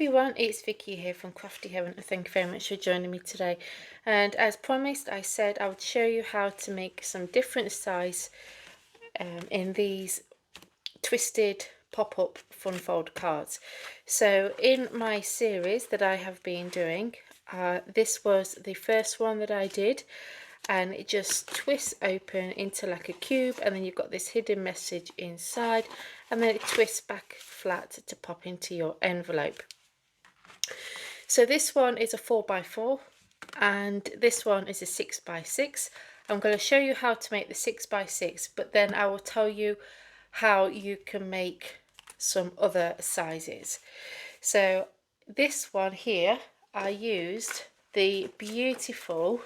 everyone, it's Vicky here from Crafty Heron, and thank you very much for joining me today. And as promised, I said I would show you how to make some different size in these twisted pop-up fun fold cards. So in my series that I have been doing, this was the first one that I did, and it just twists open into like a cube, and then you've got this hidden message inside, and then it twists back flat to pop into your envelope. So this one is a 4x4 and this one is a 6x6. I'm going to show you how to make the 6x6, but then I will tell you how you can make some other sizes. So this one here, I used the beautiful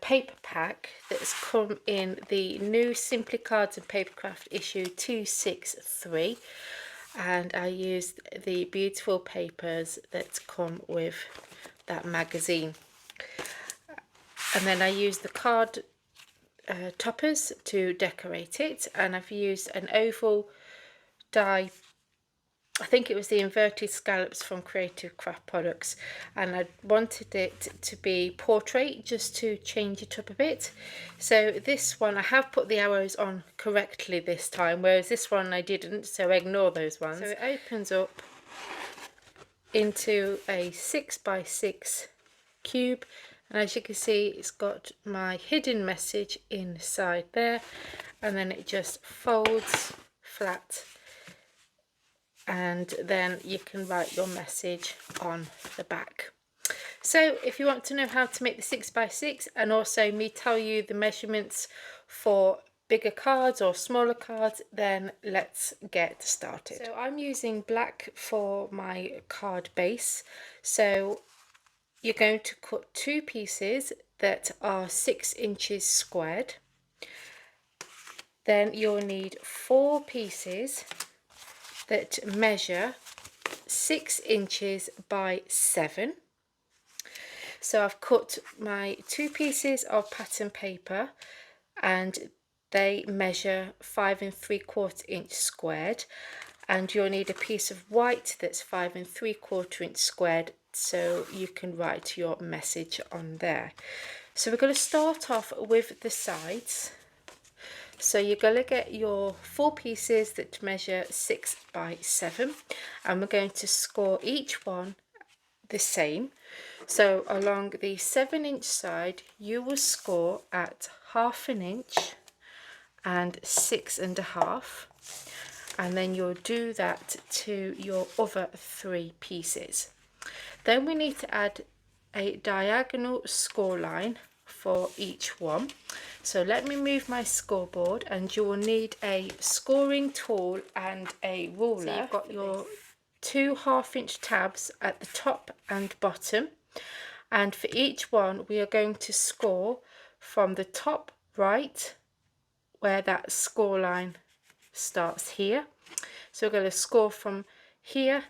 paper pack that's come in the new Simply Cards and Papercraft issue 263, and I used the beautiful papers that come with that magazine, and then I used the card toppers to decorate it, and I've used an oval die. I think it was the inverted scallops from Creative Craft Products, and I wanted it to be portrait just to change it up a bit. So this one I have put the arrows on correctly this time, whereas this one I didn't, so ignore those ones. So it opens up into a 6x6 cube, and as you can see it's got my hidden message inside there, and then it just folds flat, and then you can write your message on the back. So if you want to know how to make the 6x6 and also me tell you the measurements for bigger cards or smaller cards, then let's get started. So I'm using black for my card base. So you're going to cut two pieces that are 6 inches squared. Then you'll need 4 pieces that measure 6 inches by 7. So I've cut my 2 pieces of pattern paper, and they measure 5 3/4 inch squared, and you'll need a piece of white that's 5 3/4 inch squared, so you can write your message on there. So we're going to start off with the sides. So you're going to get your 4 pieces that measure 6 by 7, and we're going to score each one the same. So along the 7-inch side you will score at 1/2 inch and 6.5, and then you'll do that to your other 3 pieces. Then we need to add a diagonal score line for each one. So let me move my scoreboard, and you will need a scoring tool and a ruler. So you've got your 2 1/2-inch tabs at the top and bottom, and for each one we are going to score from the top right, where that score line starts here. So we're going to score from here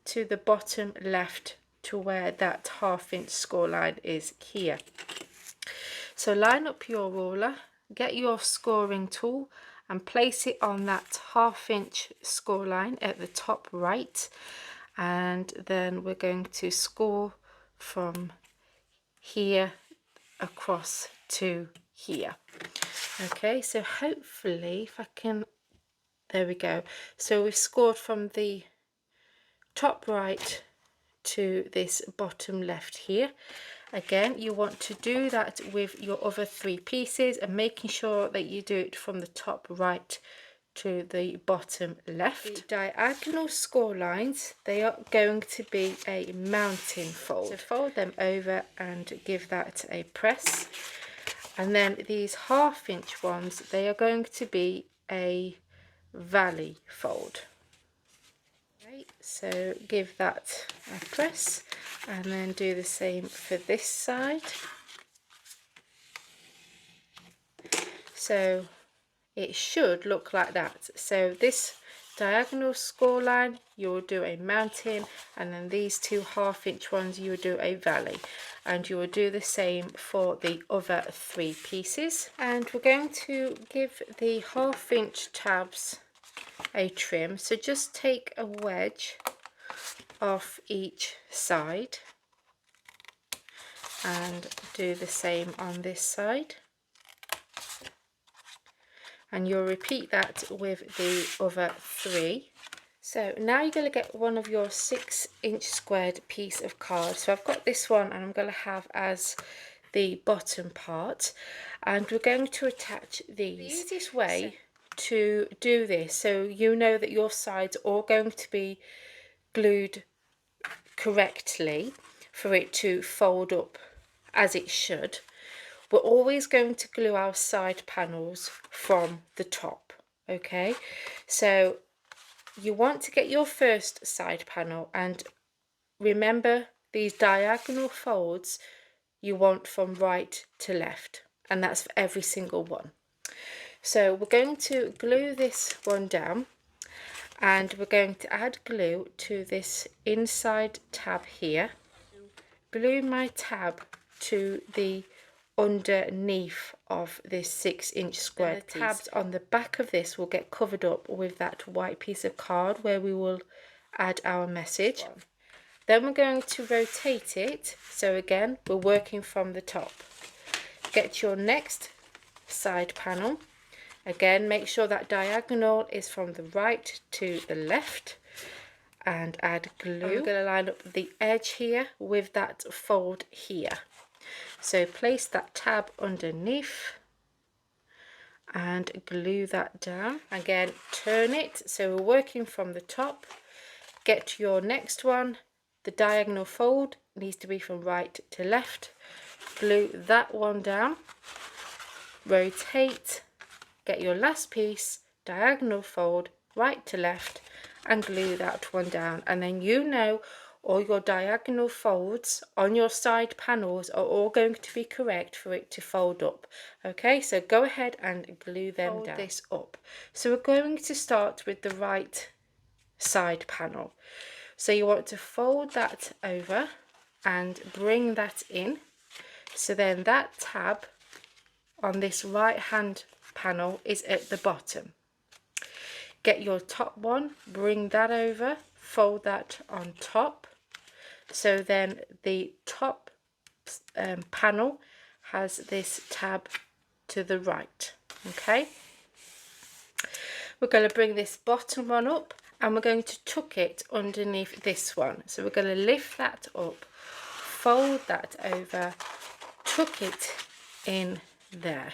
to the bottom left to where that 1/2-inch score line is here. So line up your ruler, get your scoring tool and place it on that 1/2-inch score line at the top right, and then we're going to score from here across to here. Okay, so hopefully if I can, there we go. So we've scored from the top right to this bottom left here. Again, you want to do that with your other 3 pieces, and making sure that you do it from the top right to the bottom left. The diagonal score lines, they are going to be a mountain fold. So fold them over and give that a press. And then these 1/2-inch ones, they are going to be a valley fold. Okay, so give that a press, and then do the same for this side. So it should look like that. So this diagonal score line, you'll do a mountain, and then these 2 1/2-inch ones you will do a valley, and you will do the same for the other 3 pieces. And we're going to give the 1/2-inch tabs a trim. So just take a wedge off each side, and do the same on this side, and you'll repeat that with the other 3. So now you're going to get one of your 6-inch squared piece of card. So I've got this one, and I'm going to have as the bottom part, and we're going to attach these. The easiest way to do this, so you know that your sides are all going to be glued correctly for it to fold up as it should, we're always going to glue our side panels from the top. Okay, so you want to get your first side panel, and remember these diagonal folds you want from right to left, and that's for every single one. So we're going to glue this one down, and we're going to add glue to this inside tab here. Glue my tab to the underneath of this 6-inch square piece. The tabs on the back of this will get covered up with that white piece of card where we will add our message. Then we're going to rotate it, so again we're working from the top. Get your next side panel. Again, make sure that diagonal is from the right to the left, and add glue. I'm going to line up the edge here with that fold here. So place that tab underneath and glue that down. Again, turn it, so we're working from the top. Get your next one. The diagonal fold needs to be from right to left. Glue that one down. Rotate. Get your last piece, diagonal fold, right to left, and glue that one down. And then you know all your diagonal folds on your side panels are all going to be correct for it to fold up. Okay, so go ahead and glue them down. This up. So we're going to start with the right side panel. So you want to fold that over and bring that in. So then that tab on this right hand panel is at the bottom. Get your top one, bring that over, fold that on top. So then the top panel has this tab to the right. Okay, we're going to bring this bottom one up, and we're going to tuck it underneath this one. So we're going to lift that up, fold that over, tuck it in there.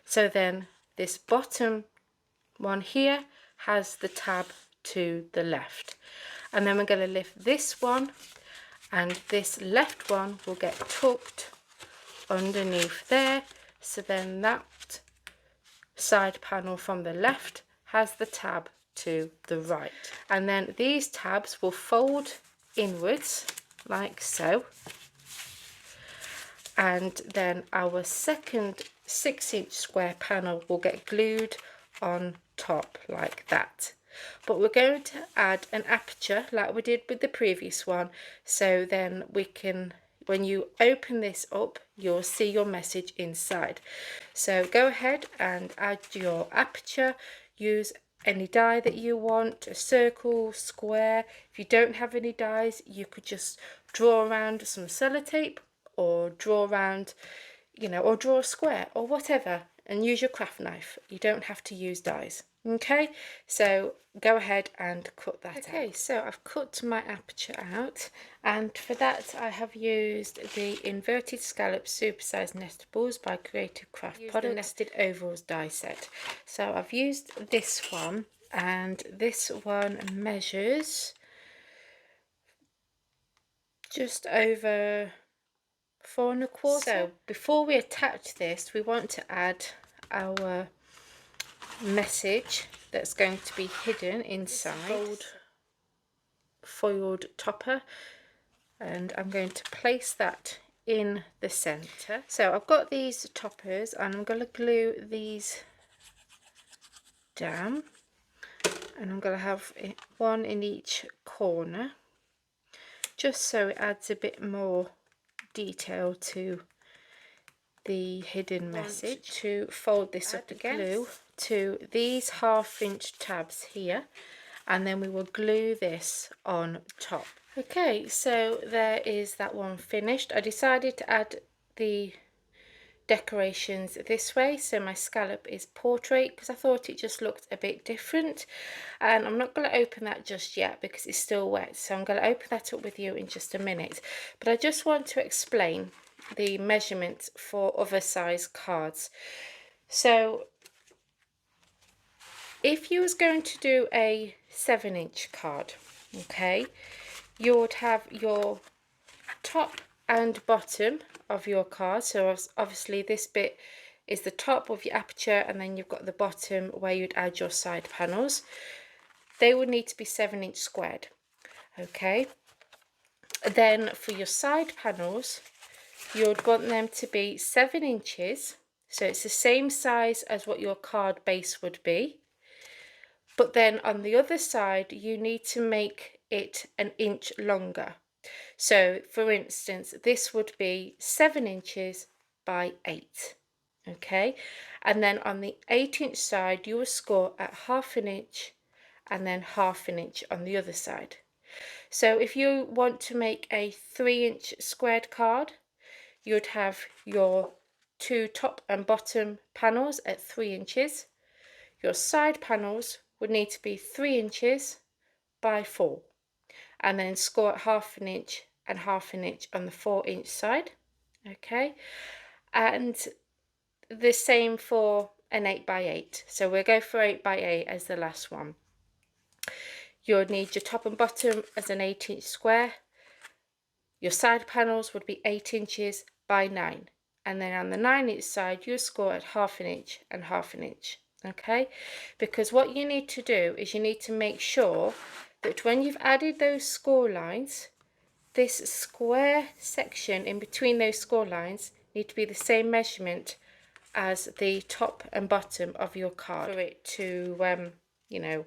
So then this bottom one here has the tab to the left, and then we're going to lift this one, and this left one will get tucked underneath there. So then that side panel from the left has the tab to the right, and then these tabs will fold inwards like so, and then our second 6-inch square panel will get glued on top like that. But we're going to add an aperture like we did with the previous one, so then we can, when you open this up, you'll see your message inside. So go ahead and add your aperture. Use any die that you want, a circle, square. If you don't have any dies, you could just draw around some sellotape, or draw around, you know, or draw a square or whatever, and use your craft knife. You don't have to use dies. Okay, so go ahead and cut that out. Okay, so I've cut my aperture out, and for that I have used the Inverted Scallop Supersized Nestables by Creative Craft Products, the Nested Ovals die set. So I've used this one, and this one measures just over 4 1/4. So before we attach this, we want to add our message that's going to be hidden inside foiled topper, and I'm going to place that in the center. So I've got these toppers, and I'm going to glue these down, and I'm going to have one in each corner, just so it adds a bit more detail to the hidden message. To fold this up again, glue to these 1/2-inch tabs here, and then we will glue this on top. Okay, so there is that one finished. I decided to add the decorations this way, so my scallop is portrait, because I thought it just looked a bit different. And I'm not going to open that just yet because it's still wet, so I'm going to open that up with you in just a minute. But I just want to explain the measurements for other size cards. So if you was going to do a 7-inch card, okay, you would have your top and bottom of your card. So obviously this bit is the top of your aperture, and then you've got the bottom where you'd add your side panels. They would need to be 7-inch squared. Okay, then for your side panels, you would want them to be 7 inches, so it's the same size as what your card base would be. But then on the other side, you need to make it an inch longer. So for instance, this would be 7 inches by 8. Okay, and then on the 8-inch side, you will score at 1/2 inch and then 1/2 inch on the other side. So if you want to make a 3-inch squared card, you would have your 2 top and bottom panels at 3 inches. Your side panels would need to be 3 inches by 4, and then score at 1/2 inch and 1/2 inch on the 4-inch side. Okay, and the same for an 8 by 8. So we'll go for 8 by 8 as the last one. You'll need your top and bottom as an 8-inch square. Your side panels would be 8 inches by 9, and then on the 9-inch side you'll score at 1/2 inch and 1/2 inch. Okay, because what you need to do is you need to make sure that when you've added those score lines, this square section in between those score lines need to be the same measurement as the top and bottom of your card for it to you know,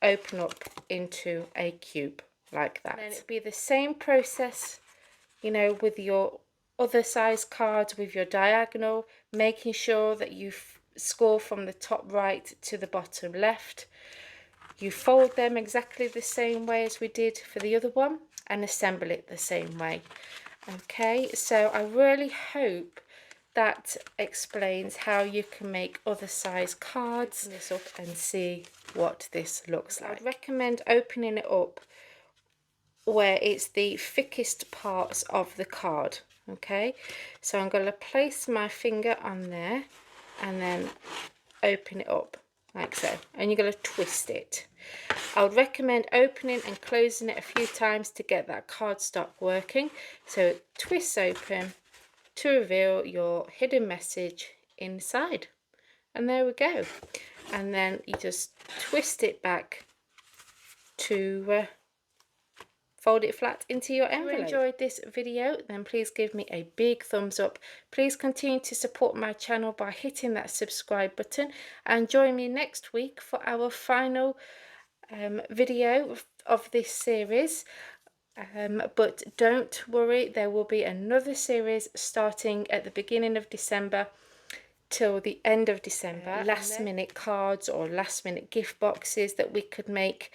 open up into a cube like that. And then it'll be the same process, you know, with your other size cards, with your diagonal, making sure that you score from the top right to the bottom left. You fold them exactly the same way as we did for the other one and assemble it the same way. Okay, so I really hope that explains how you can make other size cards. Open this up and see what this looks like. I'd recommend opening it up where it's the thickest parts of the card. Okay, so I'm going to place my finger on there and then open it up like so, and you're going to twist it. I would recommend opening and closing it a few times to get that cardstock working. So it twists open to reveal your hidden message inside, and there we go. And then you just twist it back to fold it flat into your envelope. If you enjoyed this video, then please give me a big thumbs up. Please continue to support my channel by hitting that subscribe button, and join me next week for our final video of this series. But don't worry, there will be another series starting at the beginning of December till the end of December. Last minute cards or last minute gift boxes that we could make.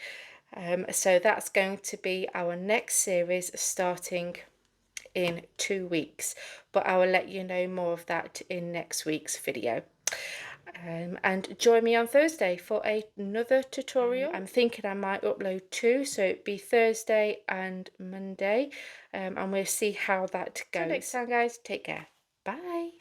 So that's going to be our next series starting in 2 weeks, but I will let you know more of that in next week's video. And join me on Thursday for another tutorial. I'm thinking I might upload 2, so it'd be Thursday and Monday, and we'll see how that goes. Till next time, guys, take care. Bye.